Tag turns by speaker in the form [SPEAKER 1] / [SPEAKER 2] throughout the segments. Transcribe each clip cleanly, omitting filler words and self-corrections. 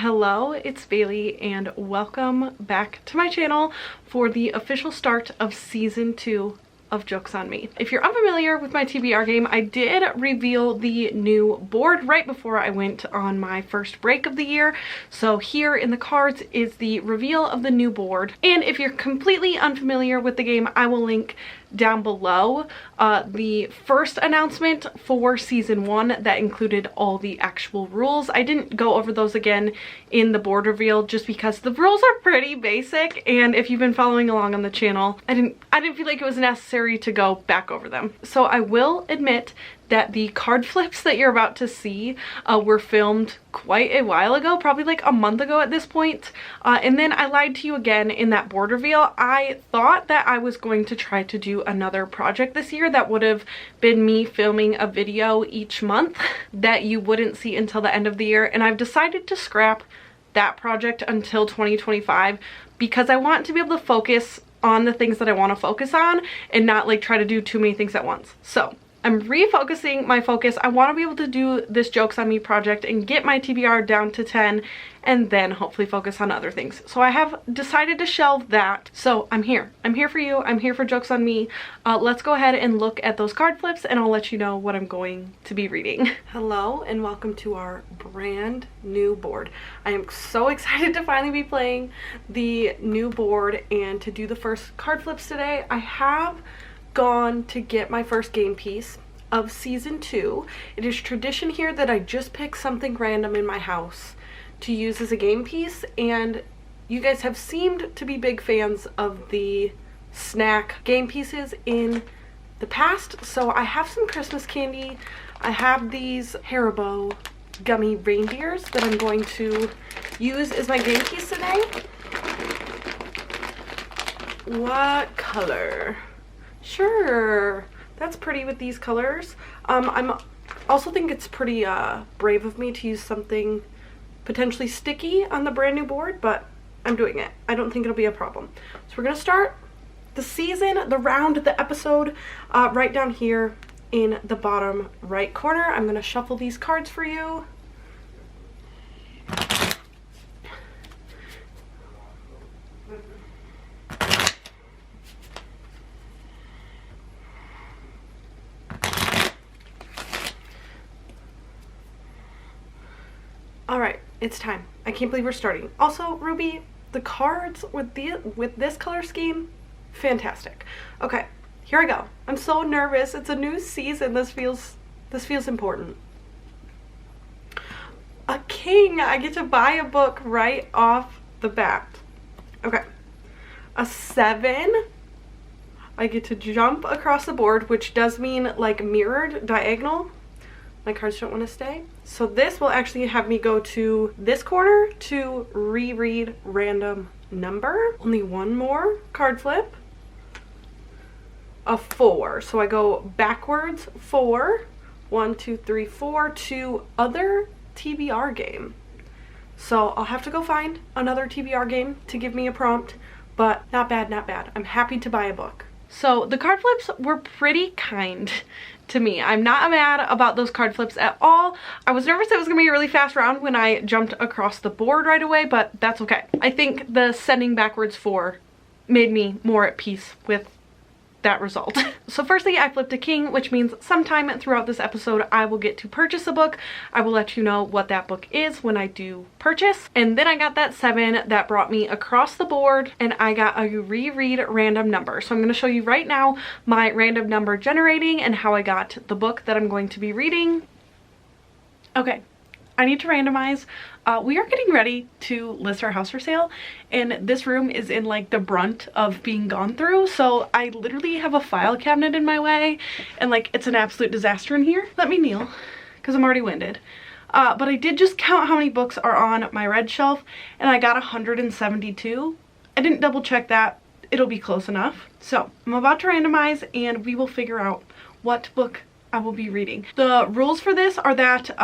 [SPEAKER 1] Hello, it's Bailey and welcome back to my channel for the official start of season 2 of Jokes on Me. If you're unfamiliar with my TBR game, I did reveal the new board right before I went on my first break of the year. So here in the cards is the reveal of the new board. And if you're completely unfamiliar with the game, I will link down below the first announcement for season 1 that included all the actual rules. I didn't go over those again in the board reveal just because the rules are pretty basic, and if you've been following along on the channel, I didn't feel like it was necessary to go back over them. So I will admit that the card flips that you're about to see were filmed quite a while ago, probably like a month ago at this point. And then I lied to you again in that board reveal. I thought that I was going to try to do another project this year that would have been me filming a video each month that you wouldn't see until the end of the year. And I've decided to scrap that project until 2025 because I want to be able to focus on the things that I want to focus on and not like try to do too many things at once. So I'm refocusing my focus. I want to be able to do this Jokes on Me project and get my TBR down to 10 and then hopefully focus on other things. So I have decided to shelve that. So I'm here. I'm here for you. I'm here for Jokes on Me. Let's go ahead and look at those card flips and I'll let you know what I'm going to be reading. Hello and welcome to our brand new board. I am so excited to finally be playing the new board and to do the first card flips today. I have gone to get my first game piece of season 2. It is tradition here that I just pick something random in my house to use as a game piece, and you guys have seemed to be big fans of the snack game pieces in the past. So I have some Christmas candy. I have these Haribo gummy reindeers that I'm going to use as my game piece today. What color? Sure, that's pretty with these colors. I'm also think it's pretty brave of me to use something potentially sticky on the brand new board, but I'm doing it. I don't think it'll be a problem. So we're gonna start the season, the round, the episode right down here in the bottom right corner. I'm gonna shuffle these cards for you. All right, it's time. I can't believe we're starting. Also, Ruby, the cards with this color scheme, fantastic. Okay, here I go. I'm so nervous. It's a new season. This feels important. A king. I get to buy a book right off the bat. Okay. A 7. I get to jump across the board, which does mean like mirrored diagonal. My cards don't want to stay. So this will actually have me go to this corner to reread random number. Only one more card flip. A 4. So I go backwards 4. 1, 2, 3, 4 to other TBR game. So I'll have to go find another TBR game to give me a prompt, but not bad, not bad. I'm happy to buy a book. So the card flips were pretty kind to me. I'm not mad about those card flips at all. I was nervous it was gonna be a really fast round when I jumped across the board right away, but that's okay. I think the sending backwards 4 made me more at peace with that result. So firstly, I flipped a king, which means sometime throughout this episode I will get to purchase a book. I will let you know what that book is when I do purchase. And then I got that 7 that brought me across the board, and I got a reread random number. So I'm going to show you right now my random number generating and how I got the book that I'm going to be reading. Okay, I need to randomize. We are getting ready to list our house for sale, and this room is in like the brunt of being gone through, so I literally have a file cabinet in my way and like it's an absolute disaster in here. Let me kneel because I'm already winded. But I did just count how many books are on my red shelf and I got 172. I didn't double check that. It'll be close enough. So I'm about to randomize and we will figure out what book I will be reading. The rules for this are that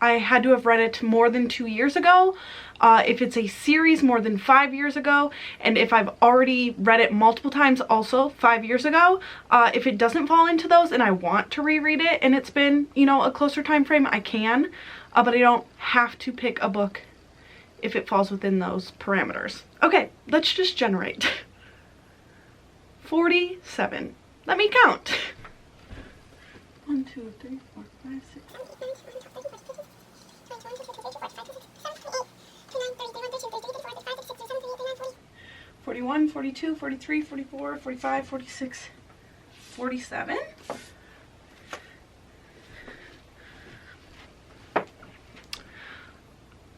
[SPEAKER 1] I had to have read it more than 2 years ago. If it's a series, more than 5 years ago. And if I've already read it multiple times, also 5 years ago. If it doesn't fall into those and I want to reread it and it's been, you know, a closer time frame, I can. But I don't have to pick a book if it falls within those parameters. Okay, let's just generate. 47. Let me count. 1, 2, 3, 4, 5, 6. 41, 42, 43, 44, 45, 46, 47.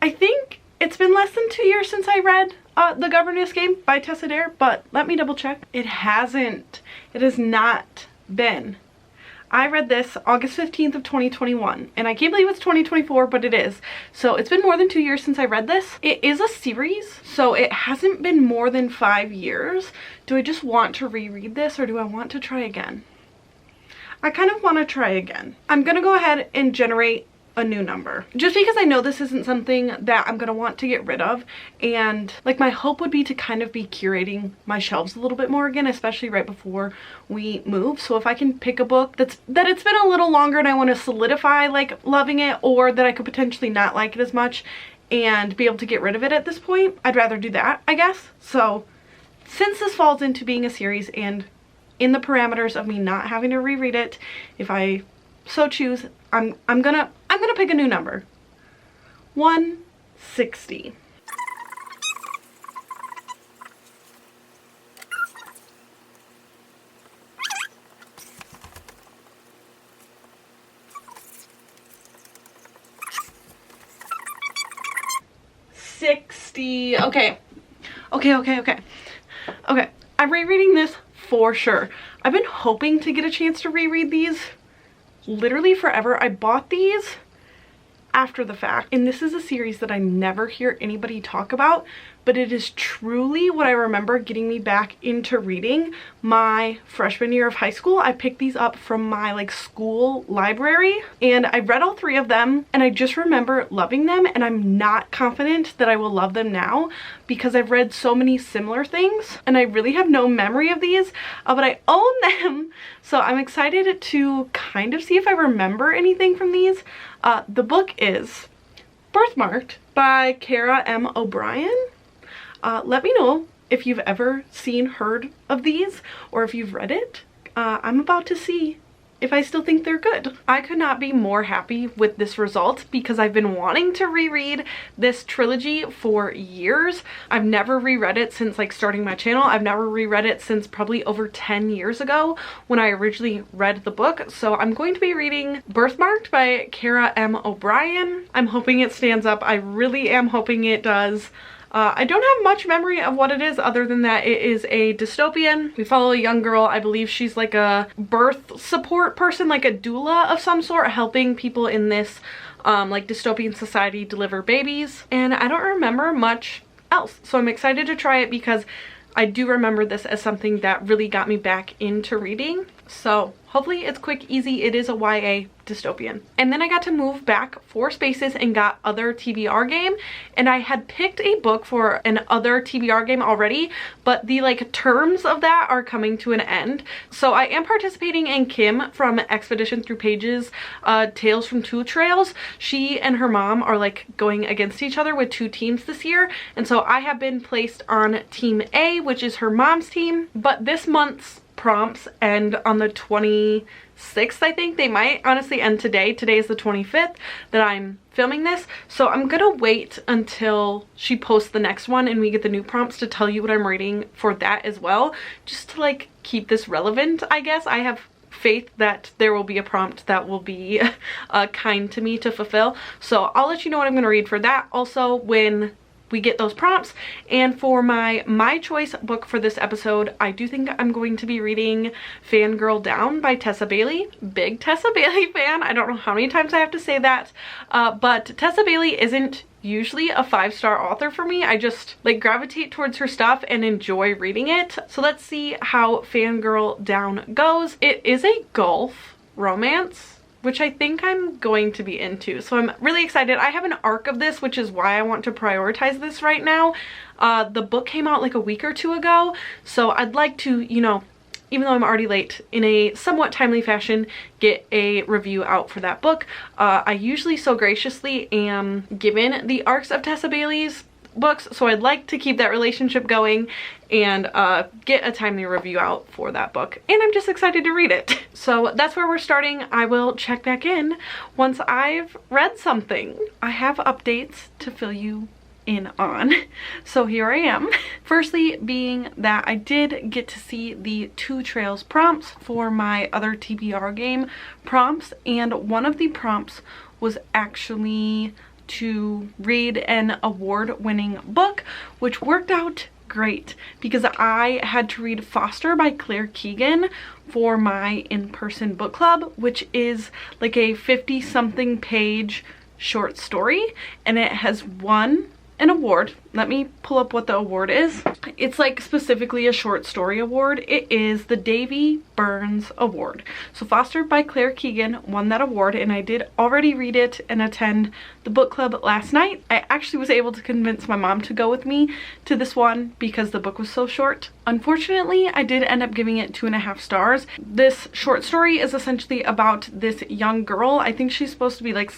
[SPEAKER 1] I think it's been less than 2 years since I read The Governess Game by Tessa Dare, but let me double check. It hasn't. It has not been. I read this August 15th of 2021, and I can't believe it's 2024, but it is. So it's been more than 2 years since I read this. It is a series, so it hasn't been more than 5 years. Do I just want to reread this, or do I want to try again? I kind of want to try again. I'm gonna go ahead and generate a new number, just because I know this isn't something that I'm gonna want to get rid of, and like my hope would be to kind of be curating my shelves a little bit more again, especially right before we move. So if I can pick a book that it's been a little longer and I want to solidify like loving it, or that I could potentially not like it as much and be able to get rid of it at this point, I'd rather do that, I guess. So since this falls into being a series and in the parameters of me not having to reread it if I so choose, I'm gonna pick a new number. 160. Okay. I'm rereading this for sure. I've been hoping to get a chance to reread these literally forever. I bought these after the fact, and this is a series that I never hear anybody talk about, but it is truly what I remember getting me back into reading my freshman year of high school. I picked these up from my like school library, and I read all 3 of them, and I just remember loving them, and I'm not confident that I will love them now because I've read so many similar things and I really have no memory of these, but I own them, so I'm excited to kind of see if I remember anything from these. The book is Birthmarked by Kara M. O'Brien. Let me know if you've ever heard of these, or if you've read it. I'm about to see if I still think they're good. I could not be more happy with this result because I've been wanting to reread this trilogy for years. I've never reread it since like starting my channel. I've never reread it since probably over 10 years ago when I originally read the book. So I'm going to be reading Birthmarked by Kara M. O'Brien. I'm hoping it stands up. I really am hoping it does. I don't have much memory of what it is other than that it is a dystopian. We follow a young girl. I believe she's like a birth support person, like a doula of some sort, helping people in this like dystopian society deliver babies. And I don't remember much else. So I'm excited to try it because I do remember this as something that really got me back into reading. So hopefully it's quick, easy. It is a YA dystopian. And then I got to move back 4 spaces and got Other TBR Game. And I had picked a book for an Other TBR Game already, but the like terms of that are coming to an end. So I am participating in Kim from Expedition Through Pages, Tales from Two Trails. She and her mom are like going against each other with 2 teams this year. And so I have been placed on Team A, which is her mom's team. But this month's prompts end on the 26th, I think. They might honestly end today. Today is the 25th that I'm filming this, so I'm gonna wait until she posts the next one and we get the new prompts to tell you what I'm reading for that as well, just to like keep this relevant, I guess. I have faith that there will be a prompt that will be kind to me to fulfill, so I'll let you know what I'm gonna read for that also when we get those prompts. And for my choice book for this episode, I do think I'm going to be reading Fangirl Down by Tessa Bailey. Big Tessa Bailey fan. I don't know how many times I have to say that, but Tessa Bailey isn't usually a 5-star author for me. I just like gravitate towards her stuff and enjoy reading it. So let's see how Fangirl Down goes. It is a golf romance, which I think I'm going to be into. So I'm really excited. I have an arc of this, which is why I want to prioritize this right now. The book came out like a week or 2 ago, so I'd like to, you know, even though I'm already late, in a somewhat timely fashion, get a review out for that book. I usually so graciously am given the arcs of Tessa Bailey's books, so I'd like to keep that relationship going and get a timely review out for that book. And I'm just excited to read it. So that's where we're starting. I will check back in once I've read something. I have updates to fill you in on. So here I am. Firstly being that I did get to see the 2 trails prompts for my other TBR game prompts, and one of the prompts was actually to read an award-winning book, which worked out great because I had to read Foster by Claire Keegan for my in-person book club, which is like a 50-something page short story, and it has won an award. Let me pull up what the award is. It's like specifically a short story award. It is the Davy Burns Award. So Foster by Claire Keegan won that award, and I did already read it and attend the book club last night. I actually was able to convince my mom to go with me to this one because the book was so short. Unfortunately, I did end up giving it 2.5 stars. This short story is essentially about this young girl. I think she's supposed to be like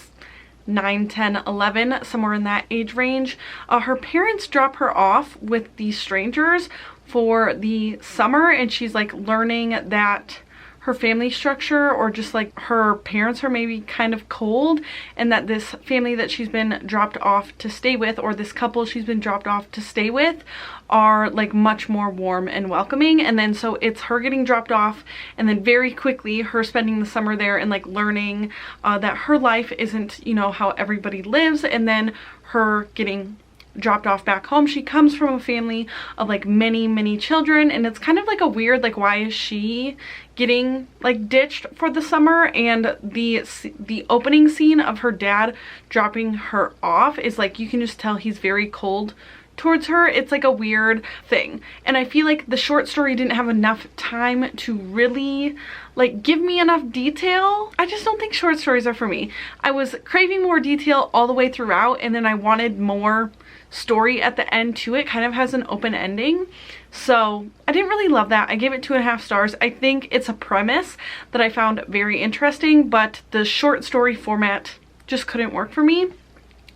[SPEAKER 1] 9, 10, 11, somewhere in that age range. Her parents drop her off with these strangers for the summer, and she's like learning that her family structure, or just like her parents are maybe kind of cold, and that this family that she's been dropped off to stay with, or this couple she's been dropped off to stay with, are like much more warm and welcoming. And then so it's her getting dropped off, and then very quickly her spending the summer there and like learning that her life isn't, you know, how everybody lives, and then her getting dropped off back home. She comes from a family of like many children, and it's kind of like a weird, like, why is she getting like ditched for the summer? And the opening scene of her dad dropping her off is like, you can just tell he's very cold towards her. It's like a weird thing, and I feel like the short story didn't have enough time to really like give me enough detail. I just don't think short stories are for me. I was craving more detail all the way throughout, and then I wanted more story at the end too. It kind of has an open ending, so I didn't really love that. I gave it 2.5 stars. I think it's a premise that I found very interesting, but the short story format just couldn't work for me.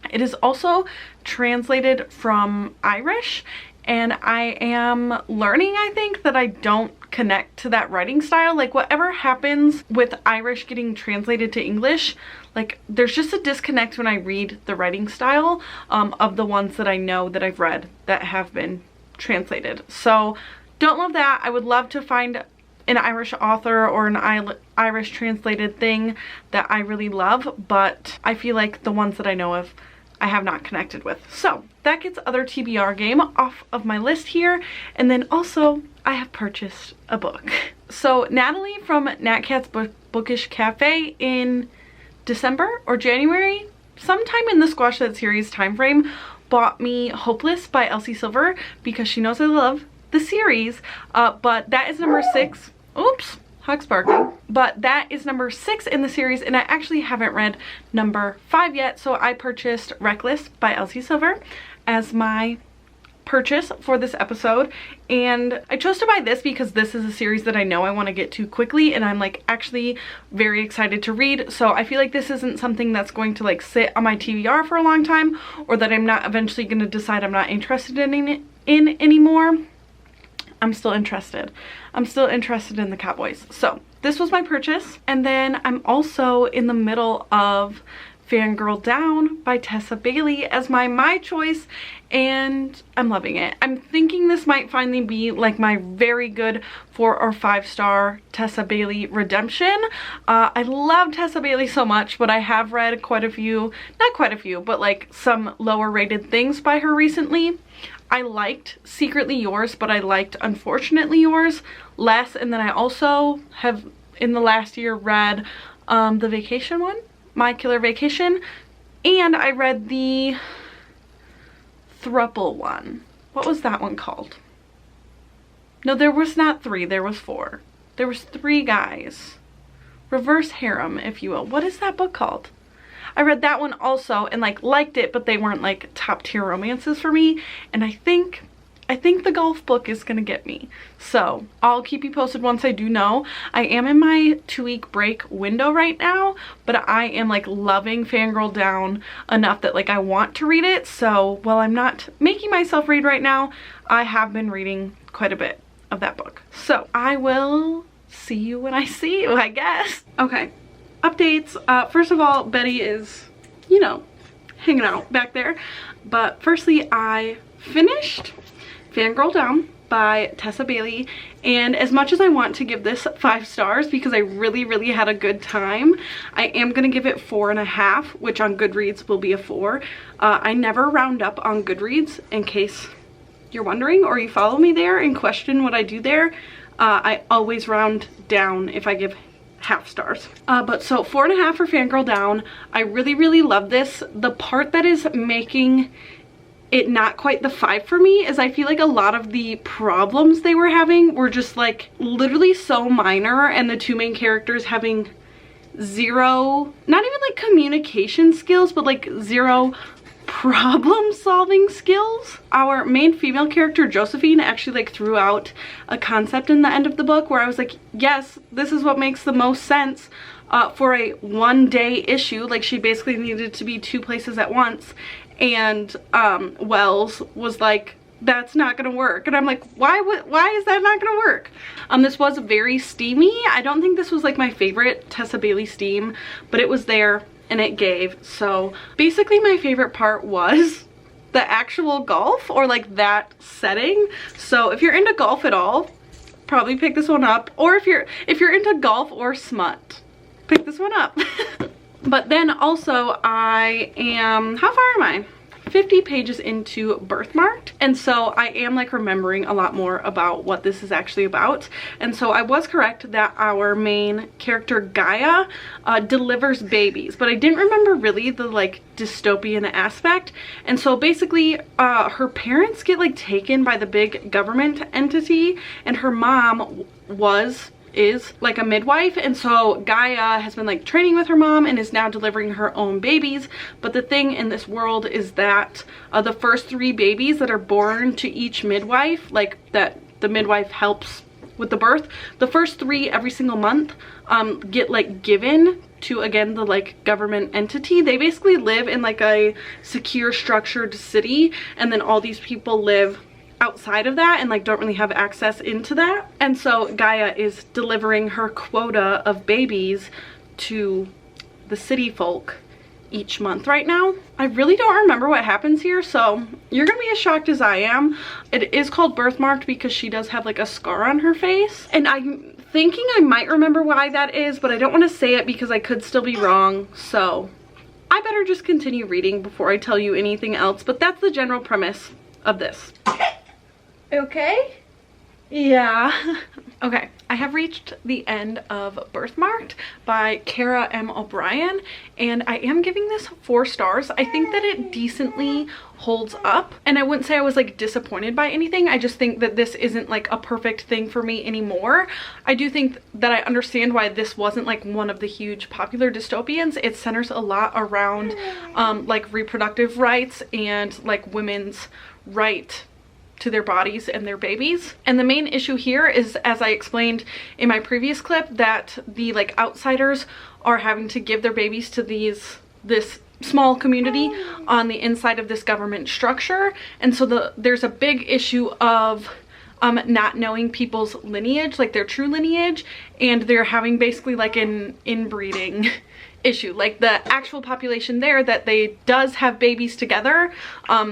[SPEAKER 1] It is also translated from Irish, and I am learning, I think, that I don't connect to that writing style. Like, whatever happens with Irish getting translated to English, like, there's just a disconnect when I read the writing style of the ones that I know that I've read that have been translated. So don't love that. I would love to find an Irish author or an Irish translated thing that I really love, but I feel like the ones that I know of I have not connected with. So that gets other TBR game off of my list here. And then also I have purchased a book. So Natalie from Nat Cat's Bookish Cafe in December or January, sometime in the Squash That series time frame, bought me Hopeless by Elsie Silver because she knows I love the series. But that is number 6. Oops. Hog's barking. But that is number 6 in the series, and I actually haven't read number 5 yet, so I purchased Reckless by Elsie Silver as my purchase for this episode. And I chose to buy this because this is a series that I know I want to get to quickly, and I'm like actually very excited to read. So I feel like this isn't something that's going to like sit on my TBR for a long time, or that I'm not eventually going to decide I'm not interested in anymore. I'm still interested. I'm still interested in the Cowboys. So this was my purchase. And then I'm also in the middle of Fangirl Down by Tessa Bailey as my choice, and I'm loving it. I'm thinking this might finally be like my very good 4 or 5 star Tessa Bailey redemption. I love Tessa Bailey so much, but I have read quite a few, not quite a few, but like some lower rated things by her recently. I liked Secretly Yours, but I liked Unfortunately Yours less. And then I also have in the last year read the vacation one, My Killer Vacation, and I read the thruple one. What was that one called? No, there was not 3, there was 4. There was 3 guys. Reverse harem, if you will. What is that book called? I read that one also and like liked it, but they weren't like top tier romances for me. And I think I think the golf book is gonna get me. So I'll keep you posted once I do know. I am in my 2-week break window right now, but I am like loving Fangirl Down enough that like I want to read it. So while I'm not making myself read right now, I have been reading quite a bit of that book. So I will see you when I see you, I guess. Okay, updates. First of all, Betty is, you know, hanging out back there. But firstly, I finished Fangirl Down by Tessa Bailey, and as much as I want to give this 5 stars because I really had a good time, I am gonna give it 4.5, which on Goodreads will be a 4. I never round up on Goodreads, in case you're wondering or you follow me there and question what I do there. I always round down if I give half stars. But so 4.5 for Fangirl Down. I really love this. The part that is making it not quite the 5 for me is I feel like a lot of the problems they were having were just like literally so minor, and the 2 main characters having zero, not even like communication skills, but like zero problem solving skills. Our main female character Josephine actually like threw out a concept in the end of the book where I was like, yes, this is what makes the most sense for a 1-day issue. Like she basically needed to be 2 places at once, and Wells was like, that's not gonna work. And I'm like, why is that not gonna work? This was very steamy. I don't think this was like my favorite Tessa Bailey steam, but it was there and it gave. So basically my favorite part was the actual golf, or like that setting. So if you're into golf at all, probably pick this one up. Or if you're into golf or smut, pick this one up. But then also I am, how far am I? 50 pages into Birthmarked, and so I am like remembering a lot more about what this is actually about. And so I was correct that our main character Gaia delivers babies, but I didn't remember really the like dystopian aspect. And so basically her parents get like taken by the big government entity, and her mom is like a midwife, and so Gaia has been like training with her mom and is now delivering her own babies. But the thing in this world is that the first 3 babies that are born to each midwife, like that the midwife helps with the birth, the first 3 every single month get like given to, again, the like government entity. They basically live in like a secure structured city, and then all these people live outside of that and like don't really have access into that. And so Gaia is delivering her quota of babies to the city folk each month right now. I really don't remember what happens here, so you're gonna be as shocked as I am. It is called Birthmarked because she does have like a scar on her face, and I'm thinking I might remember why that is, but I don't want to say it because I could still be wrong. So I better just continue reading before I tell you anything else. But that's the general premise of this. Okay? Yeah. Okay, I have reached the end of Birthmarked by Kara M. O'Brien, and I am giving this 4 stars. I think that it decently holds up, and I wouldn't say I was like disappointed by anything. I just think that this isn't like a perfect thing for me anymore. I do think that I understand why this wasn't like one of the huge popular dystopians. It centers a lot around like reproductive rights and like women's right to their bodies and their babies. And the main issue here is, as I explained in my previous clip, that the like outsiders are having to give their babies to this small community on the inside of this government structure. And so there's a big issue of not knowing people's lineage, like their true lineage, and they're having basically like an inbreeding issue. Like the actual population there that they does have babies together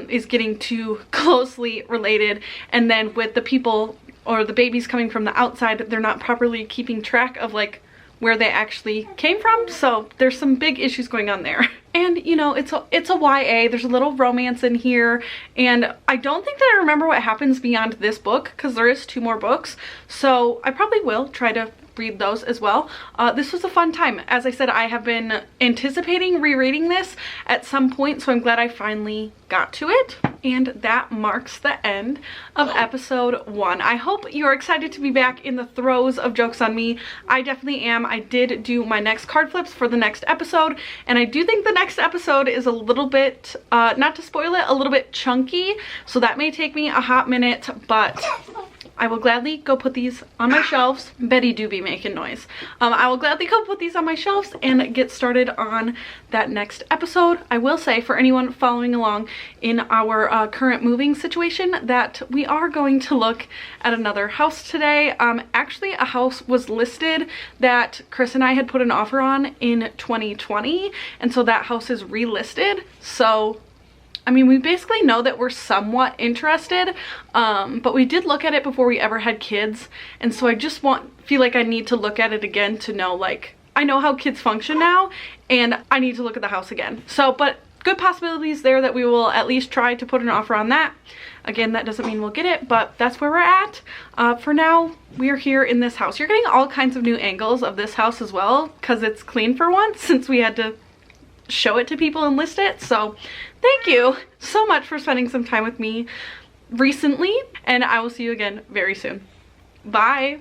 [SPEAKER 1] is getting too closely related, and then with the people or the babies coming from the outside, they're not properly keeping track of like where they actually came from. So there's some big issues going on there. And you know, it's a YA, there's a little romance in here, and I don't think that I remember what happens beyond this book because there is 2 more books. So I probably will try to read those as well. This was a fun time. As I said, I have been anticipating rereading this at some point, so I'm glad I finally got to it. And that marks the end of episode 1. I hope you're excited to be back in the throes of Jokes on Me. I definitely am. I did do my next card flips for the next episode, and I do think the next episode is a little bit, not to spoil it, a little bit chunky, so that may take me a hot minute, but I will gladly go put these on my shelves. Betty do be making noise. I will gladly go put these on my shelves and get started on that next episode. I will say, for anyone following along in our current moving situation, that we are going to look at another house today. Actually, a house was listed that Chris and I had put an offer on in 2020, and so that house is relisted. So I mean, we basically know that we're somewhat interested, but we did look at it before we ever had kids, and so I just feel like I need to look at it again to know, like, I know how kids function now, and I need to look at the house again. So, but good possibilities there that we will at least try to put an offer on that. Again, that doesn't mean we'll get it, but that's where we're at. For now, we are here in this house. You're getting all kinds of new angles of this house as well, because it's clean for once, since we had to show it to people and list it. So thank you so much for spending some time with me recently, and I will see you again very soon. Bye.